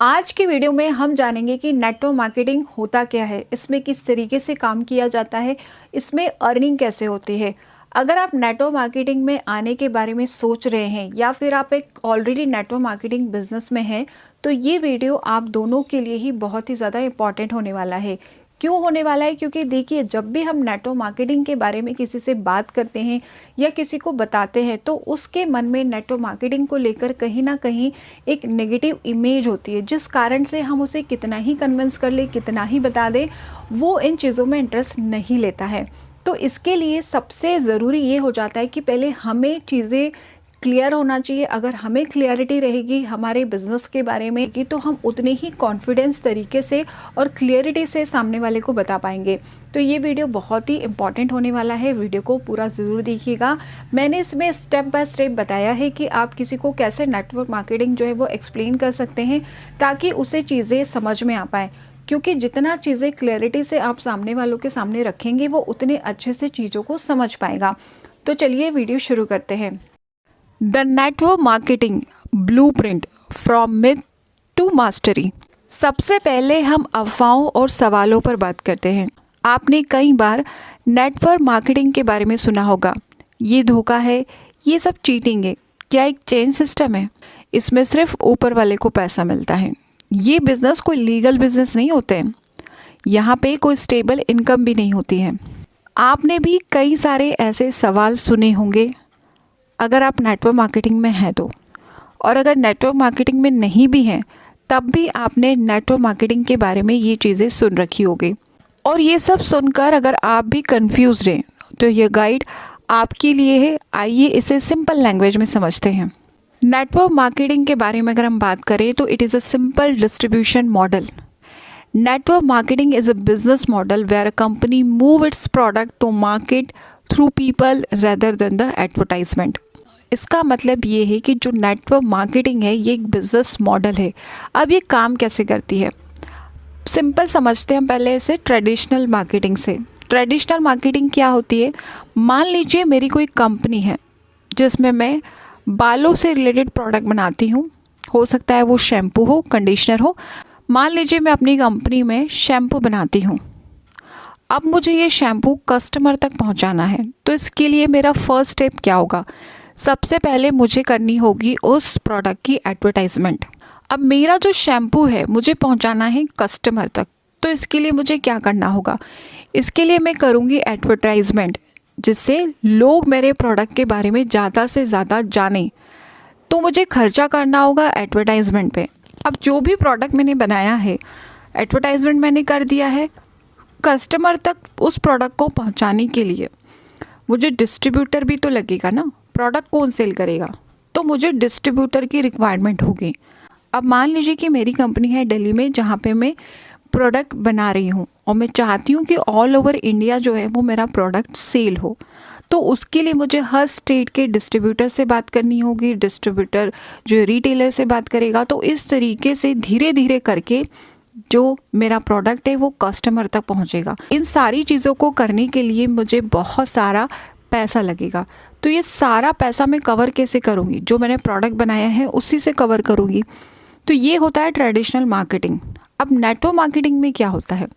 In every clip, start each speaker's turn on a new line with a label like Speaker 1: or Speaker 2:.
Speaker 1: आज की वीडियो में हम जानेंगे कि नेटवर्क मार्केटिंग होता क्या है, इसमें किस तरीके से काम किया जाता है, इसमें अर्निंग कैसे होती है। अगर आप नेटवर्क मार्केटिंग में आने के बारे में सोच रहे हैं या फिर आप एक ऑलरेडी नेटवर्क मार्केटिंग बिजनेस में हैं, तो ये वीडियो आप दोनों के लिए ही बहुत ही ज़्यादा इम्पॉर्टेंट होने वाला है। क्यों होने वाला है? क्योंकि देखिए, जब भी हम नेटवर्क मार्केटिंग के बारे में किसी से बात करते हैं या किसी को बताते हैं, तो उसके मन में नेटवर्क मार्केटिंग को लेकर कहीं ना कहीं एक नेगेटिव इमेज होती है, जिस कारण से हम उसे कितना ही कन्विंस कर ले, कितना ही बता दें, वो इन चीज़ों में इंटरेस्ट नहीं लेता है। तो इसके लिए सबसे ज़रूरी ये हो जाता है कि पहले हमें चीज़ें क्लियर होना चाहिए। अगर हमें क्लियरिटी रहेगी हमारे बिजनेस के बारे में कि तो हम उतने ही कॉन्फिडेंस तरीके से और क्लियरिटी से सामने वाले को बता पाएंगे। तो ये वीडियो बहुत ही इंपॉर्टेंट होने वाला है, वीडियो को पूरा ज़रूर देखिएगा। मैंने इसमें स्टेप बाय स्टेप बताया है कि आप किसी को कैसे नेटवर्क मार्केटिंग जो है वो एक्सप्लेन कर सकते हैं, ताकि उसे चीज़ें समझ में आ पाए। क्योंकि जितना चीज़ें क्लैरिटी से आप सामने वालों के सामने रखेंगे, वो उतने अच्छे से चीज़ों को समझ पाएगा। तो चलिए वीडियो शुरू करते हैं। The network marketing blueprint from myth to mastery. सबसे पहले हम अफवाहों और सवालों पर बात करते हैं। आपने कई बार नेटवर्क मार्केटिंग के बारे में सुना होगा, ये धोखा है, ये सब चीटिंग है, क्या एक चेन सिस्टम है, इसमें सिर्फ ऊपर वाले को पैसा मिलता है, ये बिजनेस कोई लीगल बिजनेस नहीं होते हैं, यहाँ पे कोई स्टेबल इनकम भी नहीं होती है। आपने भी कई सारे ऐसे सवाल सुने होंगे अगर आप नेटवर्क मार्केटिंग में हैं तो। और अगर नेटवर्क मार्केटिंग में नहीं भी हैं, तब भी आपने नेटवर्क मार्केटिंग के बारे में ये चीज़ें सुन रखी होगी। और ये सब सुनकर अगर आप भी कंफ्यूज्ड हैं, तो ये गाइड आपके लिए है। आइए इसे सिंपल लैंग्वेज में समझते हैं। नेटवर्क मार्केटिंग के बारे में अगर हम बात करें तो it is a simple distribution model. Network marketing is a business model where a company move its product to market through people rather than the advertisement. इसका मतलब ये है कि जो नेटवर्क मार्केटिंग है, ये एक बिजनेस मॉडल है। अब ये काम कैसे करती है, सिंपल समझते हैं पहले इसे ट्रेडिशनल मार्केटिंग से। ट्रेडिशनल मार्केटिंग क्या होती है? मान लीजिए मेरी कोई कंपनी है जिसमें मैं बालों से रिलेटेड प्रोडक्ट बनाती हूँ। हो सकता है वो शैम्पू हो, कंडीशनर हो। मान लीजिए मैं अपनी कंपनी में शैम्पू बनाती हूँ। अब मुझे ये शैम्पू कस्टमर तक पहुँचाना है, तो इसके लिए मेरा फर्स्ट स्टेप क्या होगा? सबसे पहले मुझे करनी होगी उस प्रोडक्ट की एडवर्टाइजमेंट। अब मेरा जो शैम्पू है मुझे पहुंचाना है कस्टमर तक, तो इसके लिए मुझे क्या करना होगा? इसके लिए मैं करूंगी एडवर्टाइजमेंट, जिससे लोग मेरे प्रोडक्ट के बारे में ज़्यादा से ज़्यादा जानें। तो मुझे खर्चा करना होगा एडवर्टाइजमेंट पे। अब जो भी प्रोडक्ट मैंने बनाया है, एडवर्टाइजमेंट मैंने कर दिया है, कस्टमर तक उस प्रोडक्ट को पहुँचाने के लिए मुझे डिस्ट्रीब्यूटर भी तो लगेगा ना। प्रोडक्ट कौन सेल करेगा? तो मुझे डिस्ट्रीब्यूटर की रिक्वायरमेंट होगी। अब मान लीजिए कि मेरी कंपनी है दिल्ली में, जहाँ पे मैं प्रोडक्ट बना रही हूँ और मैं चाहती हूँ कि ऑल ओवर इंडिया जो है वो मेरा प्रोडक्ट सेल हो। तो उसके लिए मुझे हर स्टेट के डिस्ट्रीब्यूटर से बात करनी होगी। डिस्ट्रीब्यूटर जो रिटेलर से बात करेगा। तो इस तरीके से धीरे धीरे करके जो मेरा प्रोडक्ट है वो कस्टमर तक पहुँचेगा। इन सारी चीज़ों को करने के लिए मुझे बहुत सारा पैसा लगेगा। तो ये सारा पैसा मैं कवर कैसे करूँगी? जो मैंने प्रोडक्ट बनाया है उसी से कवर करूँगी। तो ये होता है ट्रेडिशनल मार्केटिंग। अब नेटवर्क मार्केटिंग में क्या होता है?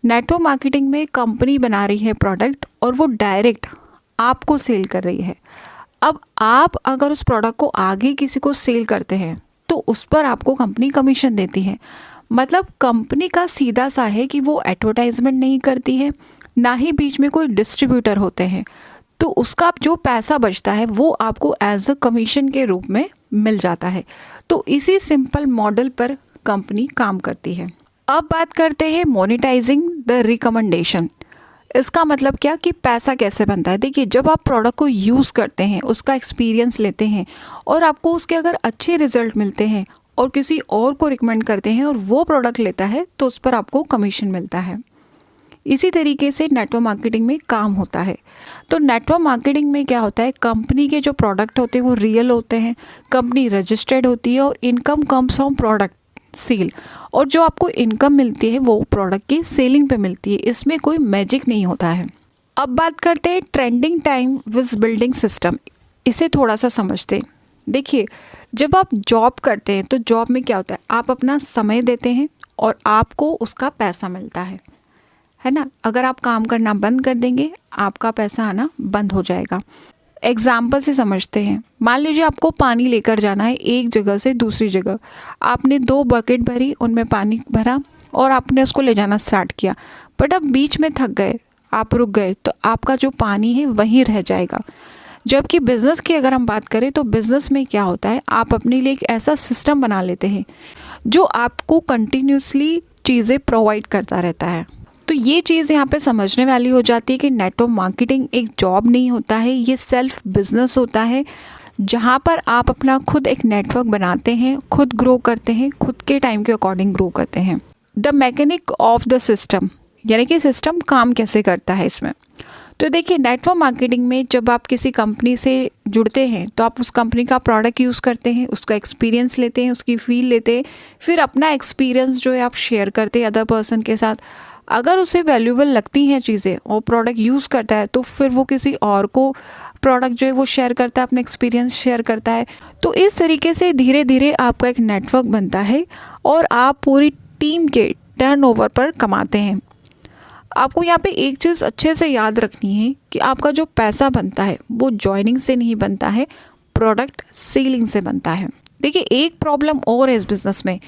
Speaker 1: नेटवर्क मार्केटिंग में कंपनी बना रही है प्रोडक्ट और वो डायरेक्ट आपको सेल कर रही है। अब आप अगर उस प्रोडक्ट को आगे किसी को सेल करते हैं तो उस पर आपको कंपनी कमीशन देती है। मतलब कंपनी का सीधा सा है कि वो एडवर्टाइजमेंट नहीं करती है, ना ही बीच में कोई डिस्ट्रीब्यूटर होते हैं। तो उसका जो पैसा बचता है वो आपको एज अ कमीशन के रूप में मिल जाता है। तो इसी सिंपल मॉडल पर कंपनी काम करती है। अब बात करते हैं मोनेटाइजिंग द रिकमेंडेशन। इसका मतलब क्या कि पैसा कैसे बनता है? देखिए, जब आप प्रोडक्ट को यूज़ करते हैं, उसका एक्सपीरियंस लेते हैं और आपको उसके अगर अच्छे रिजल्ट मिलते हैं और किसी और को रिकमेंड करते हैं और वो प्रोडक्ट लेता है, तो उस पर आपको कमीशन मिलता है। इसी तरीके से नेटवर्क मार्केटिंग में काम होता है। तो नेटवर्क मार्केटिंग में क्या होता है? कंपनी के जो प्रोडक्ट होते हैं वो रियल होते हैं, कंपनी रजिस्टर्ड होती है और income comes from product sale. और जो आपको इनकम मिलती है वो प्रोडक्ट की सेलिंग पे मिलती है। इसमें कोई मैजिक नहीं होता है। अब बात करते हैं trending time with building system. इसे थोड़ा सा समझते हैं। देखिए, जब आप जॉब करते हैं तो जॉब में क्या होता है, आप अपना समय देते हैं और आपको उसका पैसा मिलता है ना। अगर आप काम करना बंद कर देंगे, आपका पैसा आना बंद हो जाएगा। एग्जाम्पल से समझते हैं, मान लीजिए आपको पानी लेकर जाना है एक जगह से दूसरी जगह। आपने 2 बकेट भरी, उनमें पानी भरा और आपने उसको ले जाना स्टार्ट किया, बट अब बीच में थक गए, आप रुक गए, तो आपका जो पानी है वहीं रह जाएगा। जबकि बिज़नेस की अगर हम बात करें तो बिज़नेस में क्या होता है, आप अपने लिए एक ऐसा सिस्टम बना लेते हैं जो आपको कंटिन्यूसली चीज़ें प्रोवाइड करता रहता है। तो ये चीज़ यहाँ पे समझने वाली हो जाती है कि नेटवर्क मार्केटिंग एक जॉब नहीं होता है, ये सेल्फ बिजनेस होता है, जहाँ पर आप अपना खुद एक नेटवर्क बनाते हैं, खुद ग्रो करते हैं, खुद के टाइम के अकॉर्डिंग ग्रो करते हैं। The mechanic of the system, यानी कि सिस्टम काम कैसे करता है इसमें। तो देखिए, नेटवर्क मार्केटिंग में जब आप किसी कंपनी से जुड़ते हैं तो आप उस कंपनी का प्रोडक्ट यूज़ करते हैं, उसका एक्सपीरियंस लेते हैं, उसकी फील लेते हैं, फिर अपना एक्सपीरियंस जो है आप शेयर करते हैं अदर पर्सन के साथ। अगर उसे वैल्यूएबल लगती हैं चीज़ें और प्रोडक्ट यूज़ करता है तो फिर वो किसी और को प्रोडक्ट जो है वो शेयर करता है, अपना एक्सपीरियंस शेयर करता है। तो इस तरीके से धीरे धीरे आपका एक नेटवर्क बनता है और आप पूरी टीम के टर्नओवर पर कमाते हैं। आपको यहाँ पे एक चीज़ अच्छे से याद रखनी है कि आपका जो पैसा बनता है वो जॉइनिंग से नहीं बनता है, प्रोडक्ट सेलिंग से बनता है। देखिए, एक प्रॉब्लम और है इस बिज़नेस में,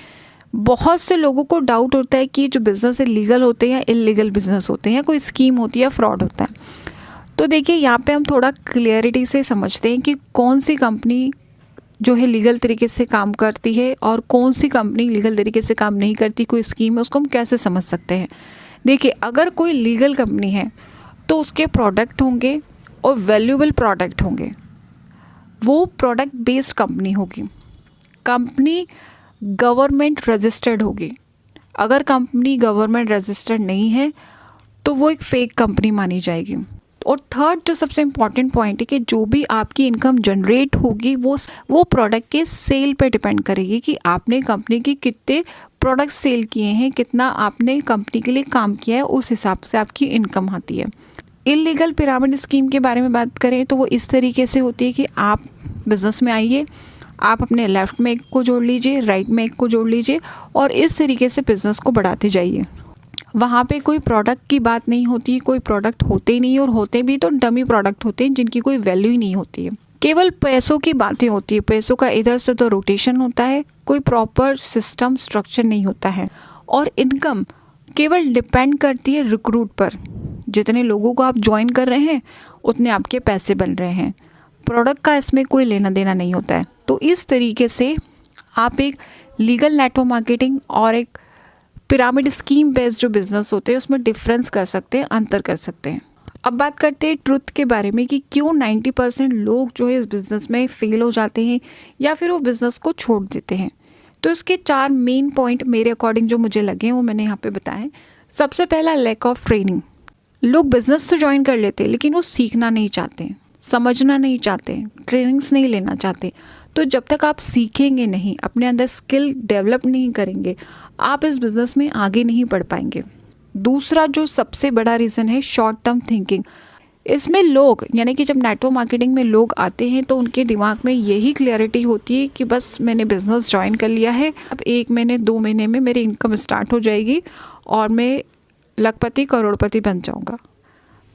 Speaker 1: बहुत से लोगों को डाउट होता है कि जो बिज़नेस है लीगल होते हैं या इलीगल बिज़नेस होते हैं, या कोई स्कीम होती है या फ्रॉड होता है। तो देखिए, यहाँ पे हम थोड़ा क्लियरिटी से समझते हैं कि कौन सी कंपनी जो है लीगल तरीके से काम करती है और कौन सी कंपनी लीगल तरीके से काम नहीं करती, कोई स्कीम है, उसको हम कैसे समझ सकते हैं। देखिए, अगर कोई लीगल कंपनी है तो उसके प्रोडक्ट होंगे और वैल्यूएबल प्रोडक्ट होंगे, वो प्रोडक्ट बेस्ड कंपनी होगी, कंपनी गवर्नमेंट रजिस्टर्ड होगी। अगर कंपनी गवर्नमेंट रजिस्टर्ड नहीं है तो वो एक फेक कंपनी मानी जाएगी। और थर्ड जो सबसे इम्पॉर्टेंट पॉइंट है कि जो भी आपकी इनकम जनरेट होगी वो प्रोडक्ट के सेल पे डिपेंड करेगी कि आपने कंपनी की कितने प्रोडक्ट सेल किए हैं, कितना आपने कंपनी के लिए काम किया है, उस हिसाब से आपकी इनकम आती है। इलीगल पिरामिड स्कीम के बारे में बात करें तो वो इस तरीके से होती है कि आप बिज़नेस में आइए, आप अपने लेफ़्ट में एक को जोड़ लीजिए, राइट में एक को जोड़ लीजिए और इस तरीके से बिज़नेस को बढ़ाते जाइए। वहाँ पे कोई प्रोडक्ट की बात नहीं होती, कोई प्रोडक्ट होते ही नहीं, और होते भी तो डमी प्रोडक्ट होते हैं जिनकी कोई वैल्यू ही नहीं होती है। केवल पैसों की बातें होती है, पैसों का इधर से तो रोटेशन होता है, कोई प्रॉपर सिस्टम स्ट्रक्चर नहीं होता है। और इनकम केवल डिपेंड करती है रिक्रूट पर, जितने लोगों को आप ज्वाइन कर रहे हैं उतने आपके पैसे बन रहे हैं, प्रोडक्ट का इसमें कोई लेना देना नहीं होता है। तो इस तरीके से आप एक लीगल नेटवर्क मार्केटिंग और एक पिरामिड स्कीम बेस्ड जो बिज़नेस होते हैं उसमें डिफरेंस कर सकते हैं, अंतर कर सकते हैं। अब बात करते हैं ट्रुथ के बारे में कि क्यों 90% लोग जो है इस बिज़नेस में फेल हो जाते हैं या फिर वो बिज़नेस को छोड़ देते हैं। तो इसके 4 मेन पॉइंट मेरे अकॉर्डिंग जो मुझे लगे हैं वो मैंने यहाँ पे बताए। सबसे पहला, लैक ऑफ ट्रेनिंग। लोग बिज़नेस तो ज्वाइन कर लेते हैं लेकिन वो सीखना नहीं चाहते, समझना नहीं चाहते, ट्रेनिंग्स नहीं लेना चाहते। तो जब तक आप सीखेंगे नहीं, अपने अंदर स्किल डेवलप नहीं करेंगे, आप इस बिज़नेस में आगे नहीं बढ़ पाएंगे। दूसरा जो सबसे बड़ा रीज़न है, शॉर्ट टर्म थिंकिंग। इसमें लोग, यानी कि जब नेटवर्क मार्केटिंग में लोग आते हैं तो उनके दिमाग में यही क्लैरिटी होती है कि बस मैंने बिज़नेस ज्वाइन कर लिया है, अब 1 महीने 2 महीने में मेरी इनकम स्टार्ट हो जाएगी और मैं लखपति करोड़पति बन जाऊँगा।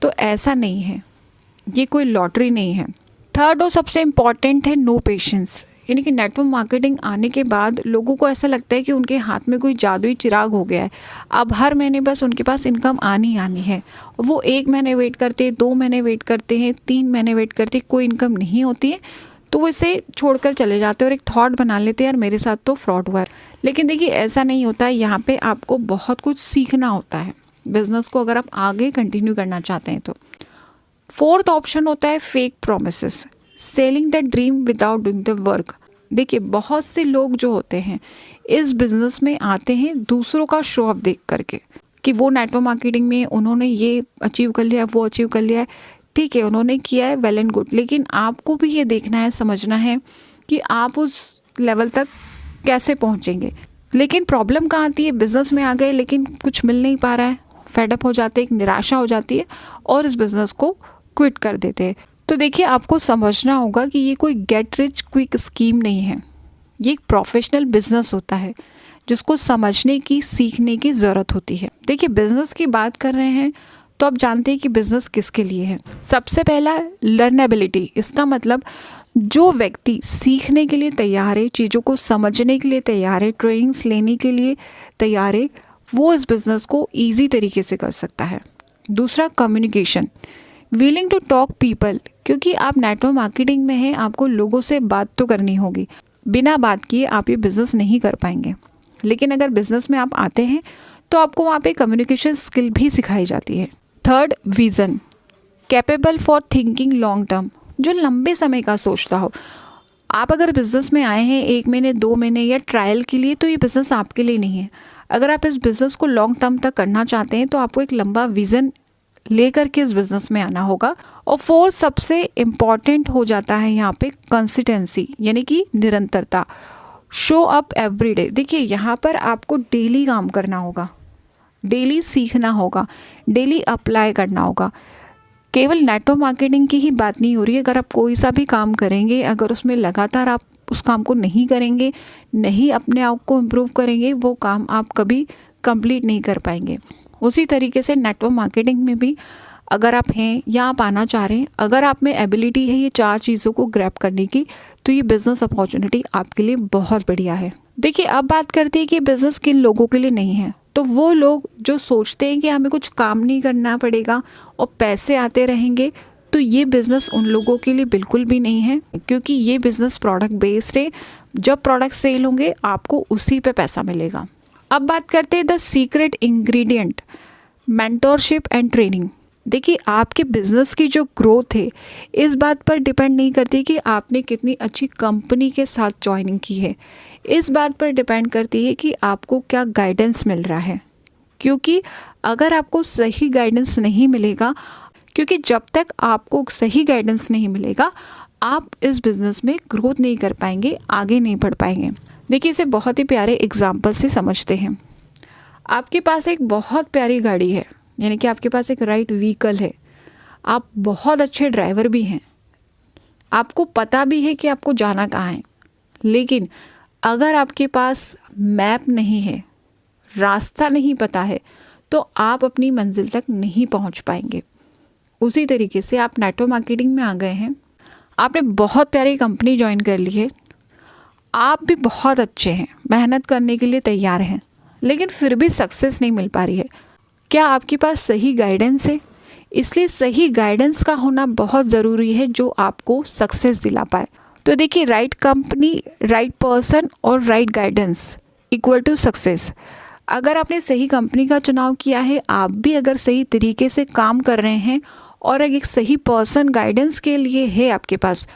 Speaker 1: तो ऐसा नहीं है, ये कोई लॉटरी नहीं है। थर्ड और सबसे इम्पॉर्टेंट है, नो पेशेंस। यानी कि नेटवर्क मार्केटिंग आने के बाद लोगों को ऐसा लगता है कि उनके हाथ में कोई जादुई चिराग हो गया है, अब हर महीने बस उनके पास इनकम आनी है। वो 1 महीने वेट करते हैं, 2 महीने वेट करते हैं, 3 महीने वेट करते हैं, कोई इनकम नहीं होती है तो वो इसे छोड़कर चले जाते हैं और एक थॉट बना लेते हैं, यार मेरे साथ तो फ्रॉड हुआ है। लेकिन देखिए, ऐसा नहीं होता है। यहाँ पे आपको बहुत कुछ सीखना होता है बिज़नेस को अगर आप आगे कंटिन्यू करना चाहते हैं तो। फोर्थ ऑप्शन होता है fake promises, selling the dream without doing the work. देखिए, बहुत से लोग जो होते हैं इस बिज़नेस में आते हैं दूसरों का शो ऑफ देख करके कि वो नेटवर्क मार्केटिंग में उन्होंने ये अचीव कर लिया, वो अचीव कर लिया है। ठीक है, उन्होंने किया है, वेल एंड गुड, लेकिन आपको भी ये देखना है, समझना है कि आप उस लेवल तक कैसे पहुँचेंगे। लेकिन प्रॉब्लम कहाँ आती है, बिज़नेस में आ गए लेकिन कुछ मिल नहीं पा रहा है, फेडअप हो जाते हैं, एक निराशा हो जाती है और इस बिज़नेस को क्विट कर देते हैं। तो देखिए, आपको समझना होगा कि ये कोई गेट रिच क्विक स्कीम नहीं है। ये एक प्रोफेशनल बिजनेस होता है जिसको समझने की, सीखने की ज़रूरत होती है। देखिए, बिजनेस की बात कर रहे हैं तो आप जानते हैं कि बिजनेस किसके लिए है। सबसे पहला, लर्नेबिलिटी। इसका मतलब जो व्यक्ति सीखने के लिए तैयार है, चीज़ों को समझने के लिए तैयार है, ट्रेनिंग्स लेने के लिए तैयार है, वो इस बिज़नेस को ईजी तरीके से कर सकता है। दूसरा, communication, willing to talk people. क्योंकि आप नेटवर्क मार्केटिंग में हैं, आपको लोगों से बात तो करनी होगी। बिना बात किए आप ये बिज़नेस नहीं कर पाएंगे। लेकिन अगर बिज़नेस में आप आते हैं तो आपको वहाँ पे कम्युनिकेशन स्किल भी सिखाई जाती है। Third, vision, capable for thinking long term, जो लंबे समय का सोचता हो। आप अगर बिज़नेस में आए हैं 1 महीने, 2 महीने या ट्रायल के लिए, तो ये बिज़नेस आपके लिए नहीं है। अगर आप इस बिज़नेस को लॉन्ग टर्म तक करना चाहते हैं तो आपको एक लंबा विज़न लेकर के इस बिज़नेस में आना होगा। और फोर्थ, सबसे इम्पॉर्टेंट हो जाता है यहाँ पे कंसिस्टेंसी, यानी कि निरंतरता। Show up everyday. देखिए, यहाँ पर आपको डेली काम करना होगा, डेली सीखना होगा, डेली अप्लाई करना होगा। केवल नेटवर्क मार्केटिंग की ही बात नहीं हो रही है। अगर आप कोई सा भी काम करेंगे, अगर उसमें लगातार आप उस काम को नहीं करेंगे, नहीं अपने आप को इम्प्रूव करेंगे, वो काम आप कभी कंप्लीट नहीं कर पाएंगे। उसी तरीके से नेटवर्क मार्केटिंग में भी अगर आप हैं या आप आना चाह रहे हैं, अगर आप में एबिलिटी है ये 4 चीज़ों को ग्रैब करने की, तो ये बिज़नेस अपॉर्चुनिटी आपके लिए बहुत बढ़िया है। देखिए, अब बात करते हैं कि बिज़नेस किन लोगों के लिए नहीं है। तो वो लोग जो सोचते हैं कि हमें कुछ काम नहीं करना पड़ेगा और पैसे आते रहेंगे, तो ये बिज़नेस उन लोगों के लिए बिल्कुल भी नहीं है। क्योंकि ये बिज़नेस प्रोडक्ट बेस्ड है। जब प्रोडक्ट सेल होंगे आपको उसी पे पैसा मिलेगा। अब बात करते हैं the secret ingredient, mentorship and training. देखिए, आपके बिज़नेस की जो ग्रोथ है इस बात पर डिपेंड नहीं करती कि आपने कितनी अच्छी कंपनी के साथ ज्वाइनिंग की है। इस बात पर डिपेंड करती है कि आपको क्या गाइडेंस मिल रहा है। क्योंकि अगर आपको सही गाइडेंस नहीं मिलेगा, क्योंकि जब तक आपको सही गाइडेंस नहीं मिलेगा आप इस बिज़नेस में ग्रोथ नहीं कर पाएंगे, आगे नहीं बढ़ पाएंगे। देखिए, इसे बहुत ही प्यारे एग्जाम्पल से समझते हैं। आपके पास एक बहुत प्यारी गाड़ी है, यानी कि आपके पास एक राइट व्हीकल है, आप बहुत अच्छे ड्राइवर भी हैं, आपको पता भी है कि आपको जाना कहाँ है। लेकिन अगर आपके पास मैप नहीं है, रास्ता नहीं पता है, तो आप अपनी मंजिल तक नहीं पहुंच पाएंगे। उसी तरीके से आप नेटवर्क मार्केटिंग में आ गए हैं, आपने बहुत प्यारी कंपनी ज्वाइन कर ली है, आप भी बहुत अच्छे हैं, मेहनत करने के लिए तैयार हैं, लेकिन फिर भी सक्सेस नहीं मिल पा रही है। क्या आपके पास सही गाइडेंस है? इसलिए सही गाइडेंस का होना बहुत ज़रूरी है जो आपको सक्सेस दिला पाए। तो देखिए, राइट कंपनी, राइट पर्सन और right guidance equal to success. अगर आपने सही कंपनी का चुनाव किया है, आप भी अगर सही तरीके से काम कर रहे हैं और एक सही पर्सन गाइडेंस के लिए है आपके पास,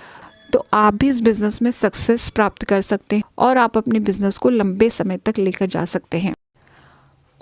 Speaker 1: तो आप भी इस बिज़नेस में सक्सेस प्राप्त कर सकते हैं और आप अपने बिज़नेस को लंबे समय तक लेकर जा सकते हैं।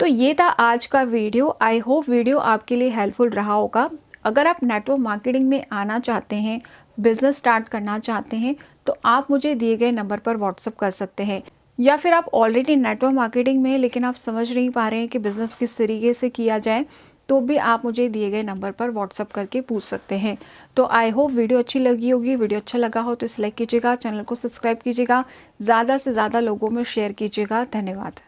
Speaker 1: तो ये था आज का वीडियो। आई होप वीडियो आपके लिए हेल्पफुल रहा होगा। अगर आप नेटवर्क मार्केटिंग में आना चाहते हैं, बिज़नेस स्टार्ट करना चाहते हैं, तो आप मुझे दिए गए नंबर पर व्हाट्सअप कर सकते हैं। या फिर आप ऑलरेडी नेटवर्क मार्केटिंग में हैं लेकिन आप समझ नहीं पा रहे हैं कि बिज़नेस किस तरीके से किया जाए, तो भी आप मुझे दिए गए नंबर पर व्हाट्सअप करके पूछ सकते हैं। तो आई होप वीडियो अच्छी लगी होगी। वीडियो अच्छा लगा हो तो इसे लाइक कीजिएगा, चैनल को सब्सक्राइब कीजिएगा, ज़्यादा से ज़्यादा लोगों में शेयर कीजिएगा। धन्यवाद।